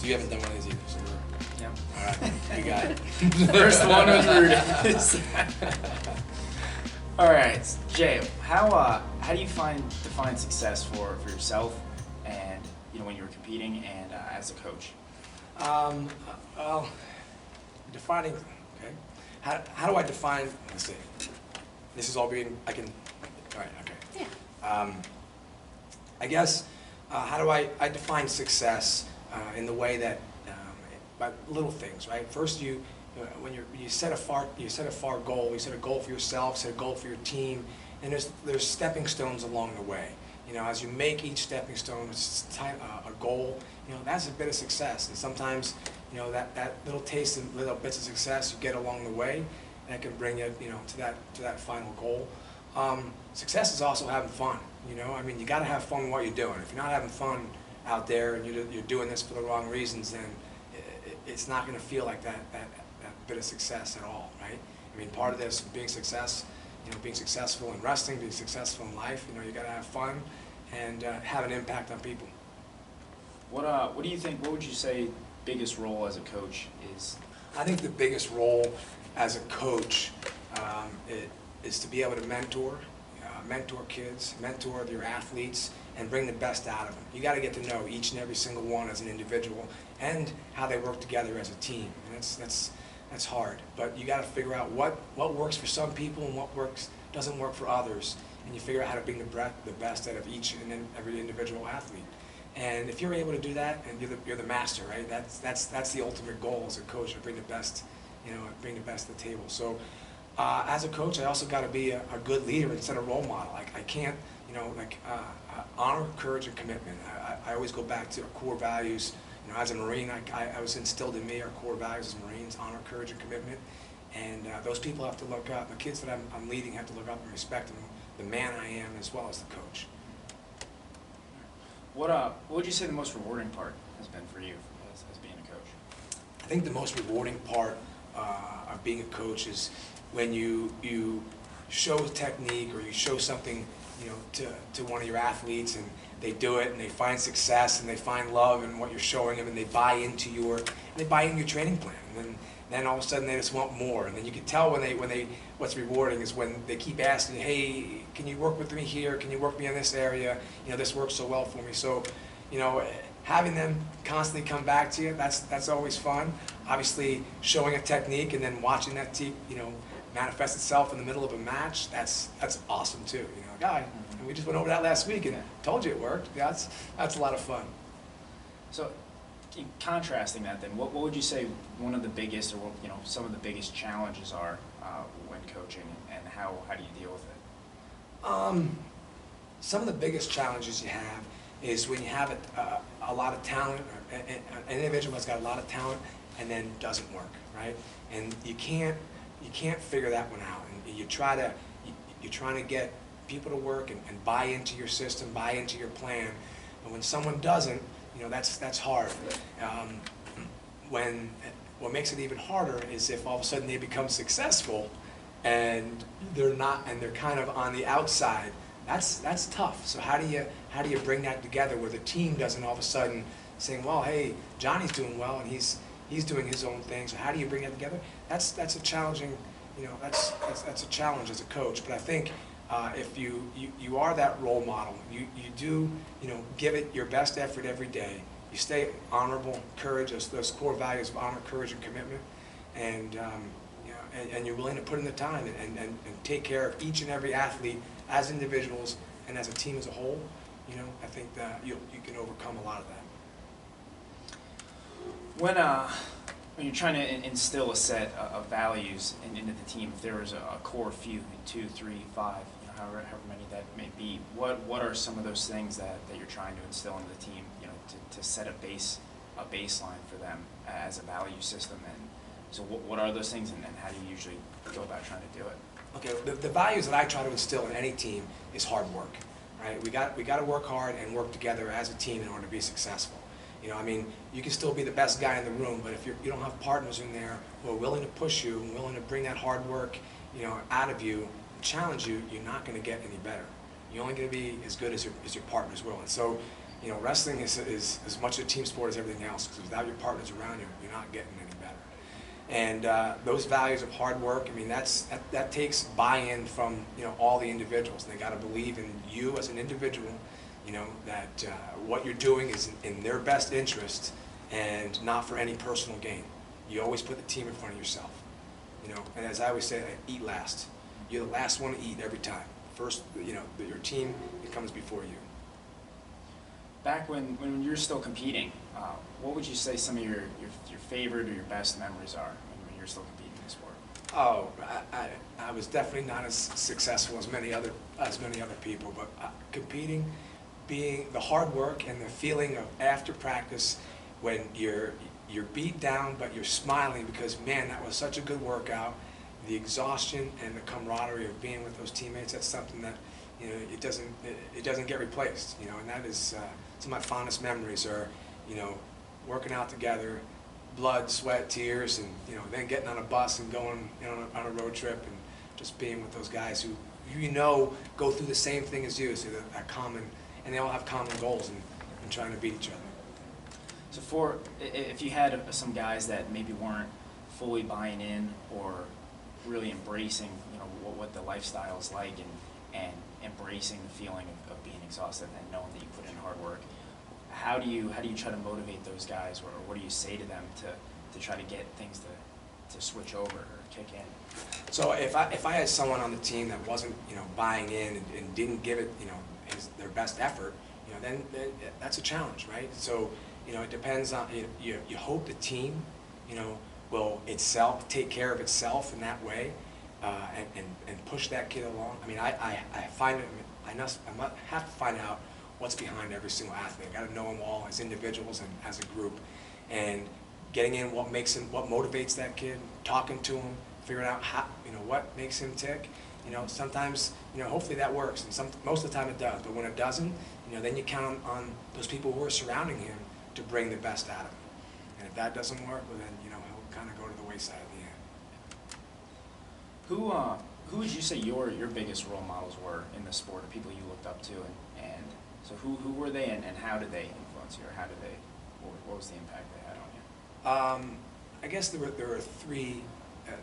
So you haven't done one of these either, so Yeah. all right, you got it. First one was RUDIS. All right, Jay, how do you define success for yourself, and when you were competing and as a coach? Well, defining. Okay. How do I define? Let's see. This is all being. I can. All right. Okay. Yeah. I guess. How do I define success in the way that by little things, right? First, when you set a far goal, you set a goal for yourself, set a goal for your team, and there's stepping stones along the way. As you make each stepping stone a goal, that's a bit of success. And sometimes, that little taste and little bits of success you get along the way, that can bring you, to that final goal. Success is also having fun. I mean, you got to have fun with what you're doing. If you're not having fun out there and you're doing this for the wrong reasons, then it's not going to feel like that bit of success at all, right? I mean, part of this being successful in wrestling, being successful in life, you got to have fun and have an impact on people. What do you think? What would you say biggest role as a coach is? I think the biggest role as a coach is to be able to mentor kids, mentor your athletes, and bring the best out of them. You got to get to know each and every single one as an individual and how they work together as a team. And that's hard, but you got to figure out what works for some people and what doesn't work for others, and you figure out how to bring the best out of each and every individual athlete. And if you're able to do that, and you're the master, right? That's the ultimate goal as a coach, to bring the best, bring the best to the table. So, as a coach, I also got to be a good leader and set a role model. I can't, honor, courage, and commitment. I always go back to our core values. As a Marine, I was instilled in me our core values as Marines: honor, courage, and commitment. And those people have to look up. The kids that I'm leading have to look up and respect the man I am as well as the coach. What would you say the most rewarding part has been for you as being a coach? I think the most rewarding part of being a coach is when you show technique or you show something, to one of your athletes, and they do it and they find success and they find love in what you're showing them, and they buy into your training plan, and then all of a sudden they just want more. And then you can tell when they what's rewarding is when they keep asking, hey, can you work with me here? Can you work me in this area? This works so well for me. So, having them constantly come back to you, that's always fun. Obviously, showing a technique and then watching that manifest itself in the middle of a match, that's awesome too. And we just went over that last week and told you it worked. Yeah, that's a lot of fun. So, in contrasting that, then, what would you say one of the biggest, or some of the biggest challenges are when coaching, and how do you deal with it? Some of the biggest challenges you have is when you have a lot of talent, or an individual has got a lot of talent and then doesn't work, right? And you can't figure that one out. And you're trying to get people to work and buy into your system, buy into your plan. And when someone doesn't, that's hard. What makes it even harder is if all of a sudden they become successful and they're not, and they're kind of on the outside. That's tough. So how do you bring that together where the team doesn't all of a sudden saying, well, hey, Johnny's doing well and he's doing his own thing. So how do you bring that together? That's a challenging, that's a challenge as a coach. But I think if you are that role model, you do give it your best effort every day. You stay honorable, courage, those core values of honor, courage, and commitment, and and you're willing to put in the time and take care of each and every athlete as individuals and as a team as a whole. I think that you can overcome a lot of that. When you're trying to instill a set of values into the team, if there was a core few, 2, 3, 5, however many that may be, what are some of those things that you're trying to instill into the team, to set a baseline for them as a value system? And so what are those things, and how do you usually go about trying to do it? Okay, the values that I try to instill in any team is hard work, right? We got to work hard and work together as a team in order to be successful. I mean, you can still be the best guy in the room, but if you don't have partners in there who are willing to push you and willing to bring that hard work, out of you, challenge you, you're not going to get any better. You're only going to be as good as your partners will. And so, wrestling is as much a team sport as everything else, because without your partners around you, you're not getting any better. And those values of hard work, I mean, that takes buy-in from, all the individuals. They got to believe in you as an individual, that what you're doing is in their best interest and not for any personal gain. You always put the team in front of yourself, and as I always say, eat last. You're the last one to eat every time. First, your team, it comes before you. Back when you're still competing, what would you say some of your favorite or your best memories are when you're still competing in the sport? Oh, I was definitely not as successful as many other people, but competing, being the hard work and the feeling of after practice when you're beat down but you're smiling because, man, that was such a good workout. The exhaustion and the camaraderie of being with those teammates, that's something that it doesn't get replaced, and that is some of my fondest memories are, working out together, blood, sweat, tears, and then getting on a bus and going on a road trip and just being with those guys who go through the same thing as you, so that common, and they all have common goals and trying to beat each other. So if you had some guys that maybe weren't fully buying in or really embracing what the lifestyle is like and embracing the feeling of being exhausted and knowing that you put in hard work, how do you try to motivate those guys, or what do you say to them to try to get things to switch over or kick in? So if I had someone on the team that wasn't buying in and didn't give it their best effort, then that's a challenge, right? So it depends on you hope the team will itself take care of itself in that way, and push that kid along. I mean, I find it, I must have to find out what's behind every single athlete. I got to know them all as individuals and as a group, and getting in what motivates that kid, talking to him, figuring out how, what makes him tick. Sometimes, hopefully that works, and most of the time it does. But when it doesn't, then you count on those people who are surrounding him to bring the best out of him. And if that doesn't work, well then, he'll kind of go to the wayside at the end. Who would you say your biggest role models were in the sport, or people you looked up to, and so who were they, and how did they influence you, or what was the impact they had on you? I guess there were three.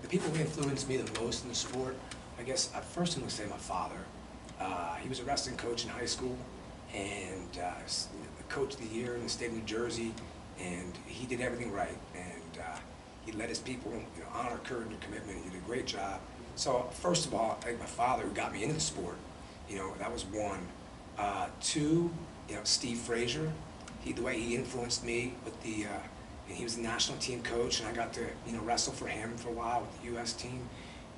The people who influenced me the most in the sport, I guess at first I'm going to say my father. He was a wrestling coach in high school, and the coach of the year in the state of New Jersey, and he did everything right, and he led his people, honor, courage, and commitment. He did a great job. So first of all, I think my father, who got me into the sport, that was one. Two, Steve Frazier, the way he influenced me with he was the national team coach, and I got to wrestle for him for a while with the U.S. team,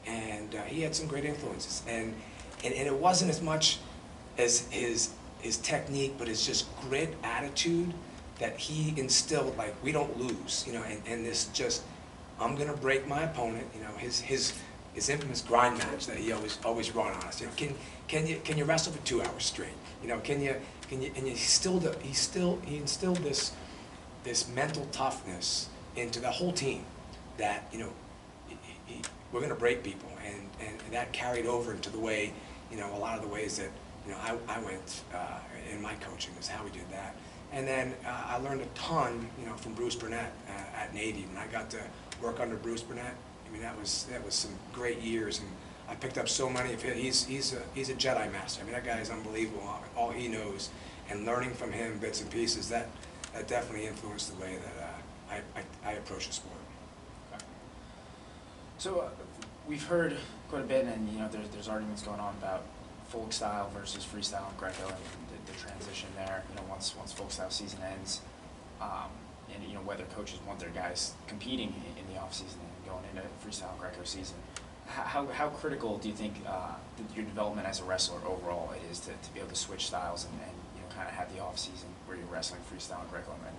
and he had some great influences. And it wasn't as much as his technique, but it's just grit, attitude that he instilled. Like, we don't lose, and this just, I'm gonna break my opponent. His infamous grind match that he always run on us. Can you wrestle for 2 hours straight? And he instilled this mental toughness into the whole team that we're gonna break people, and that carried over into the way a lot of the ways that I went in my coaching, is how we did that. And then I learned a ton from Bruce Burnett at Navy. When I got to work under Bruce Burnett, I mean, that was some great years, and I picked up so many of his. He's a Jedi master. I mean, that guy is unbelievable. All he knows, and learning from him bits and pieces, that definitely influenced the way that I approach the sport. Okay. So we've heard quite a bit, and there's arguments going on about folk style versus freestyle and greco, and the transition there. Once folk style season ends, and whether coaches want their guys competing in the off season and going into freestyle and greco season. How critical do you think your development as a wrestler overall it is to be able to switch styles and kind of have the off season where you're wrestling freestyle and greco, and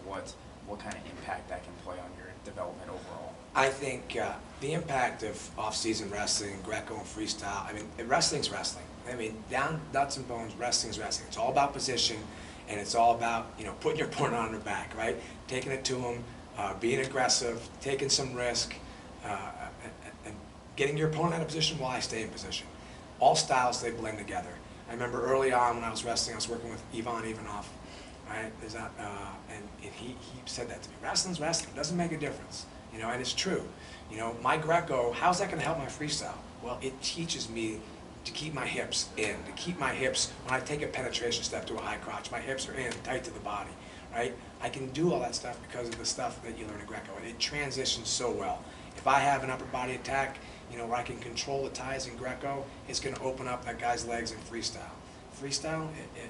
what kind of impact that can play on your development overall? I think the impact of off-season wrestling, greco and freestyle, I mean, wrestling's wrestling. I mean, down nuts and bones, wrestling's wrestling. It's all about position, and it's all about putting your opponent on their back, right? Taking it to them, being aggressive, taking some risk, and getting your opponent out of position while I stay in position. All styles, they blend together. I remember early on when I was wrestling, I was working with Ivan Ivanov, right? There's not, and he said that to me. Wrestling's wrestling. It doesn't make a difference, you know, and it's true. You know, my Greco, how's that going to help my freestyle? Well, it teaches me to keep my hips in, to keep my hips, when I take a penetration step to a high crotch, my hips are in, tight to the body, right? I can do all that stuff because of the stuff that you learn in Greco, and it transitions so well. If I have an upper body attack, you know, where I can control the ties in Greco, it's going to open up that guy's legs in freestyle. Freestyle,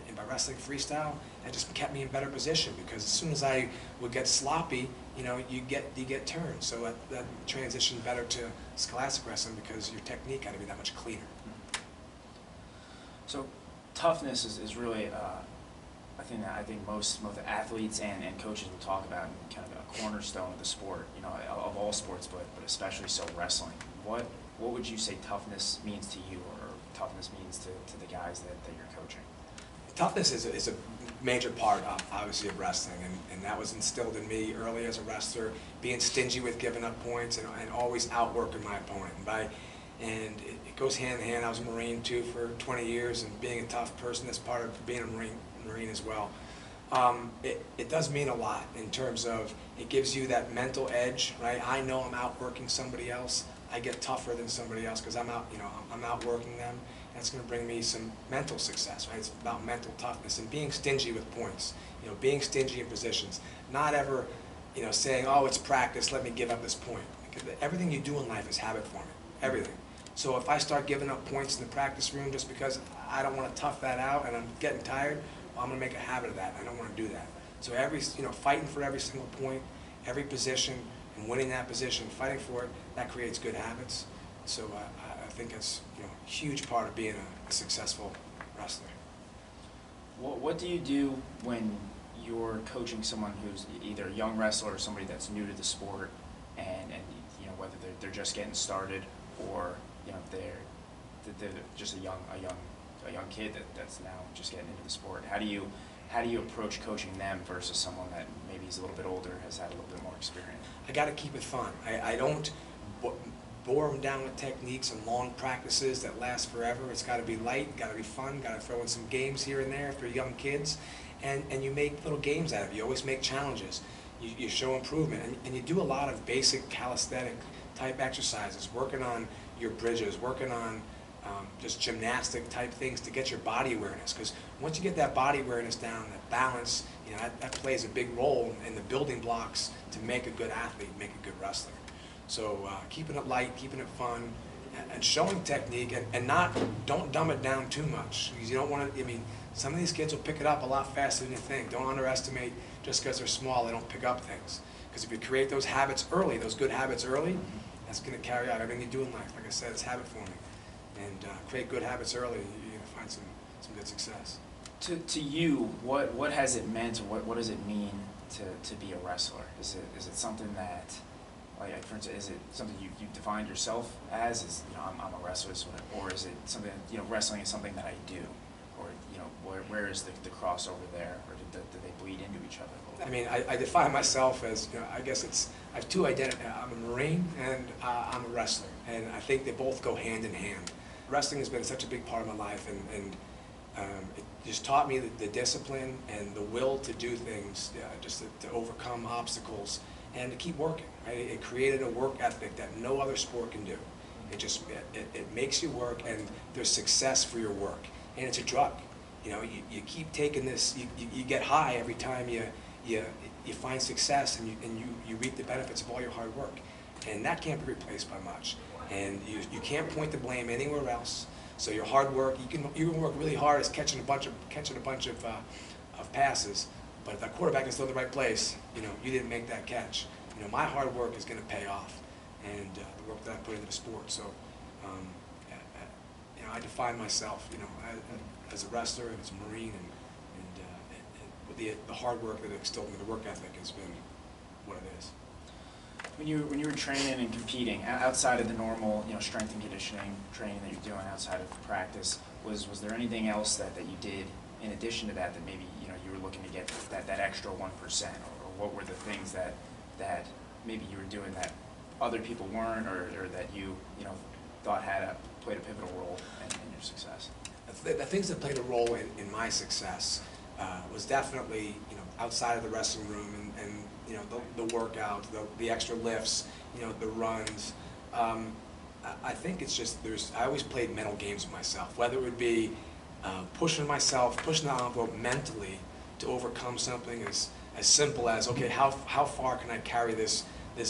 and by wrestling freestyle, that just kept me in better position, because as soon as I would get sloppy, you know, you get turned. So that transitioned better to scholastic wrestling because your technique got to be that much cleaner. So toughness is really a thing that I think most athletes and coaches will talk about, and kind of a cornerstone of the sport, you know, of all sports, but especially so wrestling. What would you say toughness means to you, or toughness means to the guys that you're coaching? Toughness is a major part, obviously, of wrestling, and that was instilled in me early as a wrestler, being stingy with giving up points and always outworking my opponent. And it goes hand in hand. I was a Marine too for 20 years, and being a tough person, that's part of being a Marine as well. It does mean a lot in terms of it gives you that mental edge, right? I know I'm outworking somebody else. I get tougher than somebody else because I'm outworking them. That's going to bring me some mental success, right? It's about mental toughness and being stingy with points. You know, being stingy in positions, not ever, you know, saying, oh, it's practice, let me give up this point. Because everything you do in life is habit forming, everything. So if I start giving up points in the practice room just because I don't want to tough that out and I'm getting tired, well, I'm going to make a habit of that. I don't want to do that. So fighting for every single point, every position, and winning that position, fighting for it, that creates good habits. So I think that's, you know, a huge part of being a successful wrestler. What do you do when you're coaching someone who's either a young wrestler or somebody that's new to the sport, and you know, whether they're just getting started, or you know, they're just a young kid that's now just getting into the sport? How do you approach coaching them versus someone that maybe is a little bit older, has had a little bit more experience? I got to keep it fun. I don't bore them down with techniques and long practices that last forever. It's got to be light, got to be fun, got to throw in some games here and there if they're young kids, and you make little games out of it. You always make challenges. You show improvement, and you do a lot of basic calisthenic type exercises, working on your bridges, working on just gymnastic type things to get your body awareness. Because once you get that body awareness down, that balance, you know, that plays a big role in the building blocks to make a good athlete, make a good wrestler. So keeping it light, keeping it fun, and showing technique, and don't dumb it down too much. Because you don't want to, I mean, some of these kids will pick it up a lot faster than you think. Don't underestimate just because they're small, they don't pick up things. Because if you create those habits early, those good habits early, that's going to carry out everything you do in life. Like I said, it's habit forming. And create good habits early, you're going to find some good success. To you, what has it meant, or what does it mean to be a wrestler? Is it something that, like, for instance, is it something you defined yourself as? Is, you know, I'm a wrestler, or is it something, you know, wrestling is something that I do, or, you know, where is the crossover there, or do they bleed into each other? I mean, I define myself as, you know, I guess I have two identities. I'm a Marine and I'm a wrestler, and I think they both go hand in hand. Wrestling has been such a big part of my life, and it just taught me the discipline and the will to do things, just to overcome obstacles and to keep working. Right? It created a work ethic that no other sport can do. It makes you work, and there's success for your work, and it's a drug. You know, you keep taking this. You get high every time you find success, and you reap the benefits of all your hard work, and that can't be replaced by much. And you can't point the blame anywhere else. So your hard work, you can work really hard at catching a bunch of passes, but if that quarterback is still in the right place, you know, you didn't make that catch. You know, my hard work is going to pay off, and the work that I put into the sport. So, you know, I define myself, you know, as a wrestler, and as a Marine, and the hard work that instilled in me, the work ethic has been what it is. When you were training and competing outside of the normal, you know, strength and conditioning training that you're doing outside of practice, was there anything else that you did in addition to that maybe, you know, you were looking to get that extra 1%, or what were the things that maybe you were doing that other people weren't, or that you know, thought played a pivotal role in your success? The things that played a role in my success, was definitely, you know, outside of the wrestling room and you know, the workout, the extra lifts, you know, the runs. I think it's just, I always played mental games with myself, whether it would be pushing myself, pushing the envelope mentally to overcome something as simple as, okay, how far can I carry this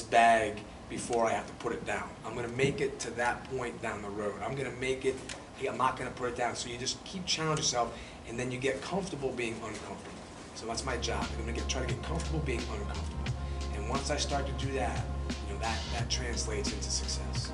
bag before I have to put it down? I'm going to make it to that point down the road. I'm going to make it, hey, I'm not going to put it down. So you just keep challenging yourself, and then you get comfortable being uncomfortable. So that's my job. I'm going to try to get comfortable being uncomfortable. And once I start to do that, you know, that translates into success.